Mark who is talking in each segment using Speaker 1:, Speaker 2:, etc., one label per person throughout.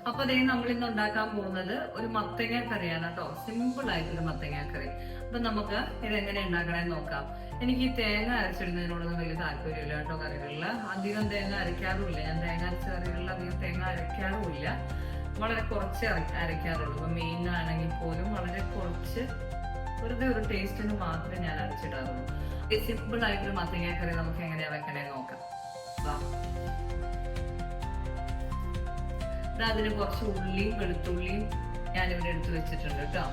Speaker 1: അപ്പൊ അതേ നമ്മൾ ഇന്ന് ഉണ്ടാക്കാൻ പോകുന്നത് ഒരു മത്തങ്ങ കറിയാണ് കേട്ടോ. സിമ്പിൾ ആയിട്ടൊരു മത്തങ്ങ കറി. അപ്പൊ നമുക്ക് ഇതെങ്ങനെ ഉണ്ടാക്കണമെന്ന് നോക്കാം. എനിക്ക് ഈ തേങ്ങ അരച്ചിടുന്നതിനോടൊന്നും വലിയ താല്പര്യമില്ല കേട്ടോ. കറികളിൽ അധികം തേങ്ങ അരയ്ക്കാറുമില്ല. ഞാൻ തേങ്ങ അരച്ച കറികളിൽ അധികം തേങ്ങ അരയ്ക്കാറുമില്ല. വളരെ കുറച്ച് അരയ്ക്കാറുള്ളൂ. ഇപ്പൊ മെയിൻ ആണെങ്കിൽ പോലും വളരെ കുറച്ച്, വെറുതെ ഒരു ടേസ്റ്റിന് മാത്രമേ ഞാൻ അരച്ചിടാറുള്ളൂ. ഈ സിമ്പിൾ ആയിട്ടൊരു മത്തങ്ങ കറി നമുക്ക് എങ്ങനെയാ വെക്കണേ നോക്കാം. അതിന് കുറച്ച് ഉള്ളിയും വെളുത്തുള്ളിയും ഞാനിവിടെ എടുത്ത് വെച്ചിട്ടുണ്ട് കേട്ടോ.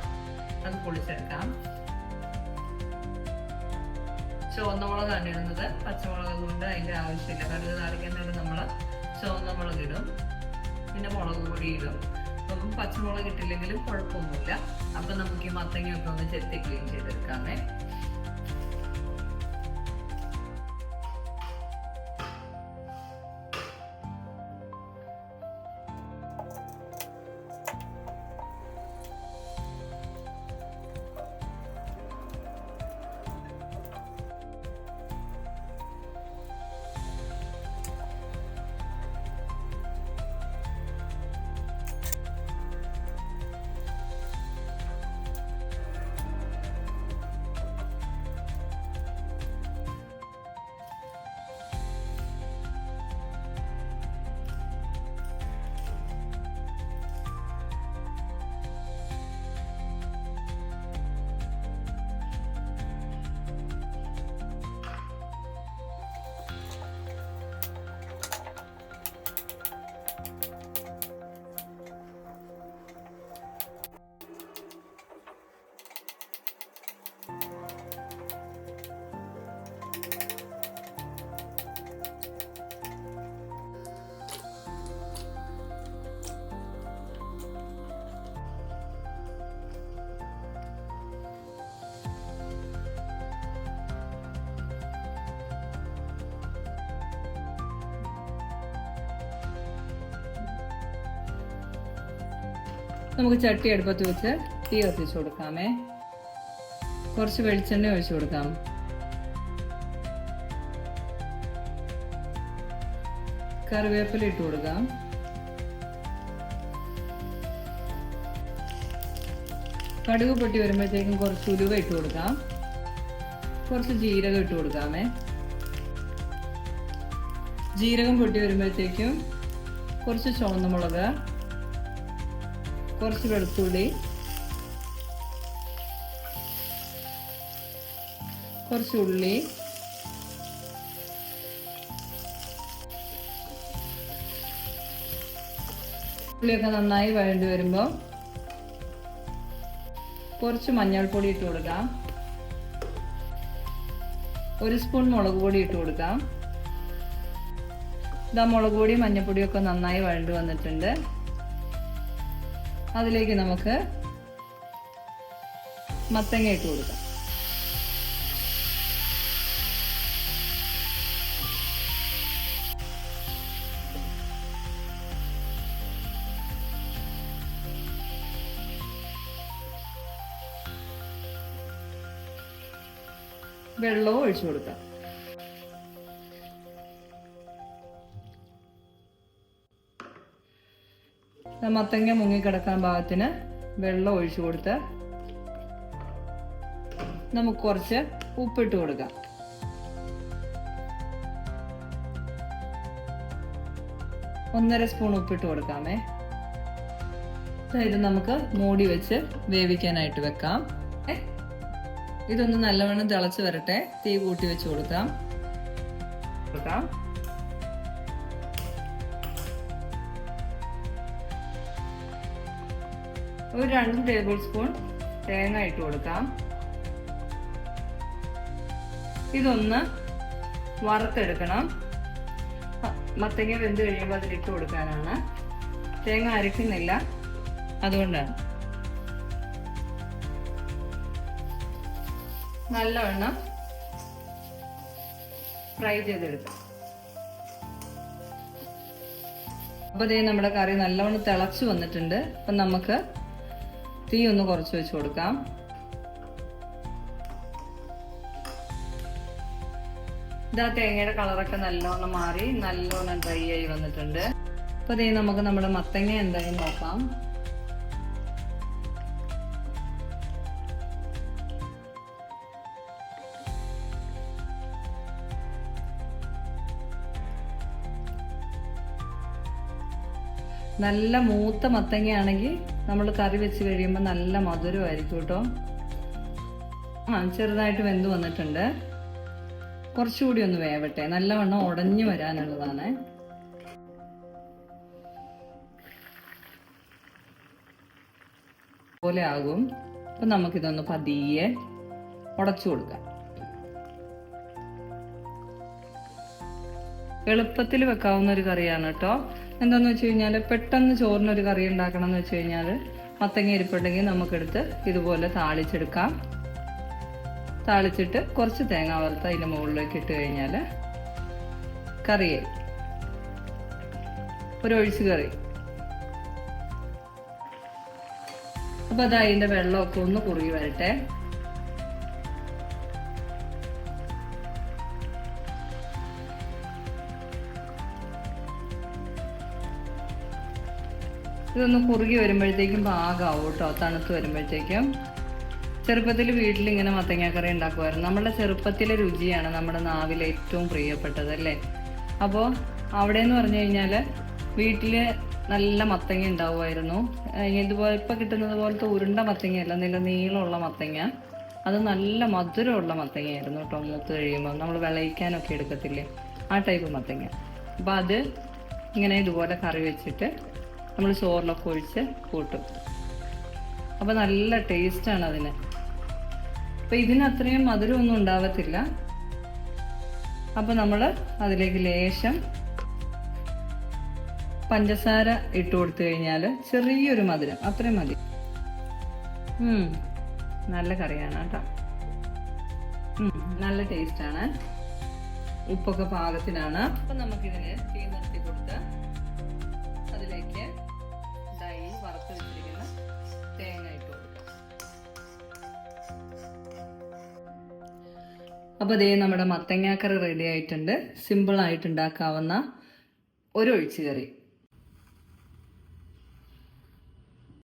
Speaker 1: അത് പൊളിച്ചെടുക്കാം. ചുവന്ന മുളകാണ് ഇടുന്നത്. പച്ചമുളക് കൊണ്ട് അതിന്റെ ആവശ്യമില്ല. കടുക് താളിക്കാൻ നേരം നമ്മള് ചുവന്ന മുളക് ഇടും, പിന്നെ മുളക് പൊടി ഇടും. അപ്പം പച്ചമുളക് ഇട്ടില്ലെങ്കിലും കുഴപ്പമൊന്നുമില്ല. അപ്പൊ നമുക്ക് ഈ മത്തങ്ങയൊക്കെ ഒന്ന് ചെത്തി ക്ലീൻ ചെയ്തെടുക്കാമേ. നമുക്ക് ചട്ടി അടുപ്പത്ത് വെച്ച് തീ കത്തിച്ചു കൊടുക്കാമേ. കുറച്ച് വെളിച്ചെണ്ണ ഒഴിച്ചു കൊടുക്കാം. കറിവേപ്പില ഇട്ട് കൊടുക്കാം. കടുക് പൊട്ടി വരുമ്പോഴത്തേക്കും കുറച്ച് ഉലുവ ഇട്ട് കൊടുക്കാം. കുറച്ച് ജീരകം ഇട്ട് കൊടുക്കാമേ. ജീരകം പൊട്ടി വരുമ്പോഴത്തേക്കും കുറച്ച് ചുവന്ന മുളക്, കുറച്ച് വെളുത്തുള്ളി, കുറച്ച് ഉള്ളി, ഉള്ളിയൊക്കെ നന്നായി വഴണ്ടി വരുമ്പോൾ കുറച്ച് മഞ്ഞൾപ്പൊടി ഇട്ട് കൊടുക്കാം. 1 സ്പൂൺ മുളക് പൊടി ഇട്ട് കൊടുക്കാം. ഇതാ മുളക് പൊടി മഞ്ഞൾപ്പൊടിയൊക്കെ നന്നായി വഴണ്ടി വന്നിട്ടുണ്ട്. അതിലേക്ക് നമുക്ക് മത്തങ്ങ ഇട്ട് കൊടുക്കാം. വെള്ളവും ഒഴിച്ചു കൊടുക്കാം. മത്തങ്ങ മുങ്ങിക്കിടക്കാൻ പാകത്തിന് വെള്ളം ഒഴിച്ചു കൊടുത്ത് നമുക്ക് കുറച്ച് ഉപ്പിട്ട് കൊടുക്കാം. ഒന്നര സ്പൂൺ ഉപ്പിട്ട് കൊടുക്കാമേ. ഇത് നമുക്ക് മൂടി വെച്ച് വേവിക്കാനായിട്ട് വെക്കാം. ഇതൊന്ന് നല്ലവണ്ണം തിളച്ച് വരട്ടെ. തീ കൂട്ടി വെച്ച് കൊടുക്കാം. ഒരു 2 ടേബിൾ സ്പൂൺ തേങ്ങ ഇട്ട് കൊടുക്കാം. ഇതൊന്ന് വറുത്തെടുക്കണം. മത്തങ്ങ വെന്ത് കഴിയുമ്പോൾ അതിലിട്ട് കൊടുക്കാനാണ്. തേങ്ങ അരയ്ക്കുന്നില്ല, അതുകൊണ്ടാണ്. നല്ലവണ്ണം ഫ്രൈ ചെയ്തെടുക്കാം. അപ്പോൾ ദേ നമ്മുടെ കറി നല്ലവണ്ണം തിളച്ചു വന്നിട്ടുണ്ട്. അപ്പം നമുക്ക് തീ ഒന്ന് കുറച്ച് വെച്ച് കൊടുക്കാം. ഇതാ തേങ്ങയുടെ കളറൊക്കെ നല്ലോണം മാറി നല്ലോണം ഡ്രൈ ആയി വന്നിട്ടുണ്ട്. അപ്പോൾ അതേ നമുക്ക് നമ്മുടെ മത്തങ്ങ എന്തായാലും നോക്കാം. നല്ല മൂത്ത മത്തങ്ങയാണെങ്കിൽ നമ്മൾ കറി വെച്ച് കഴിയുമ്പോൾ നല്ല മധുരമായിരിക്കും കേട്ടോ. ചെറുതായിട്ട് വെന്ത് വന്നിട്ടുണ്ട്. കുറച്ചുകൂടി ഒന്ന് വേവട്ടെ, നല്ലവണ്ണം ഉടഞ്ഞു വരാനുള്ളതാണ്. പോലെ ആകും. അപ്പം നമുക്കിതൊന്ന് പതിയെ ഉടച്ചു കൊടുക്കാം. എളുപ്പത്തിൽ വെക്കാവുന്ന ഒരു കറിയാണ് കേട്ടോ. എന്താന്ന് വെച്ച് കഴിഞ്ഞാൽ പെട്ടെന്ന് ചോറിനൊരു കറി ഉണ്ടാക്കണം എന്ന് വെച്ച് കഴിഞ്ഞാൽ മത്തങ്ങ ഇരിപ്പുണ്ടെങ്കിൽ നമുക്കെടുത്ത് ഇതുപോലെ താളിച്ചെടുക്കാം. താളിച്ചിട്ട് കുറച്ച് തേങ്ങ വറുത്ത് അതിൻ്റെ മുകളിലേക്ക് ഇട്ട് കഴിഞ്ഞാൽ കറിയായി, ഒരു ഒഴിച്ച് കറി. അപ്പോൾ അത് അതിൻ്റെ വെള്ളമൊക്കെ ഒന്ന് കുറുകി വരട്ടെ. ഇതൊന്ന് കുറുകി വരുമ്പോഴത്തേക്കും പാകമാവും കേട്ടോ, തണുത്ത് വരുമ്പോഴത്തേക്കും. ചെറുപ്പത്തിൽ വീട്ടിലിങ്ങനെ മത്തങ്ങാക്കറി ഉണ്ടാക്കുമായിരുന്നു. നമ്മുടെ ചെറുപ്പത്തിലെ രുചിയാണ് നമ്മുടെ നാവിൽ ഏറ്റവും പ്രിയപ്പെട്ടത് അല്ലേ. അപ്പോൾ അവിടെ എന്ന് പറഞ്ഞു കഴിഞ്ഞാൽ വീട്ടിൽ നല്ല മത്തങ്ങ ഉണ്ടാവുമായിരുന്നു. ഇതുപോലെ ഇപ്പം കിട്ടുന്നത് പോലത്തെ ഉരുണ്ട മത്തങ്ങയല്ല, നല്ല നീളമുള്ള മത്തങ്ങ. അത് നല്ല മധുരമുള്ള മത്തങ്ങയായിരുന്നു കേട്ടോ. മൂത്ത് കഴിയുമ്പോൾ നമ്മൾ വിളയിക്കാനൊക്കെ എടുക്കത്തില്ലേ, ആ ടൈപ്പ് മത്തങ്ങ. അപ്പോൾ അത് ഇങ്ങനെ ഇതുപോലെ കറി വെച്ചിട്ട് നമ്മൾ ചോറിലൊക്കെ ഒഴിച്ച് കൂട്ടും. അപ്പോൾ നല്ല ടേസ്റ്റാണ് അതിന്. അപ്പോൾ ഇതിന് അത്രയും മധുരമൊന്നും ഉണ്ടാവത്തില്ല. അപ്പോൾ നമ്മൾ അതിലേക്ക് ലേശം പഞ്ചസാര ഇട്ട് കൊടുത്തു കഴിഞ്ഞാൽ ചെറിയൊരു മധുരം, അത്രയും മതി. നല്ല കറിയാണ് കേട്ടോ. നല്ല ടേസ്റ്റാണ്. ഉപ്പൊക്കെ പാകത്തിനാണ്. അപ്പം നമുക്കിതിന് തീ നിർത്തി കൊടുത്ത് അതിലേക്ക് വറുത്ത് വെച്ചിരിക്കുന്ന തേങ്ങ ഇട്ട് കൊടുക്കാം. അപ്പോൾ അതേ നമ്മുടെ മത്തങ്ങാക്കറി റെഡി ആയിട്ടുണ്ട്. സിമ്പിളായിട്ട് ഉണ്ടാക്കാവുന്ന ഒരു ഒഴിച്ചുകറി.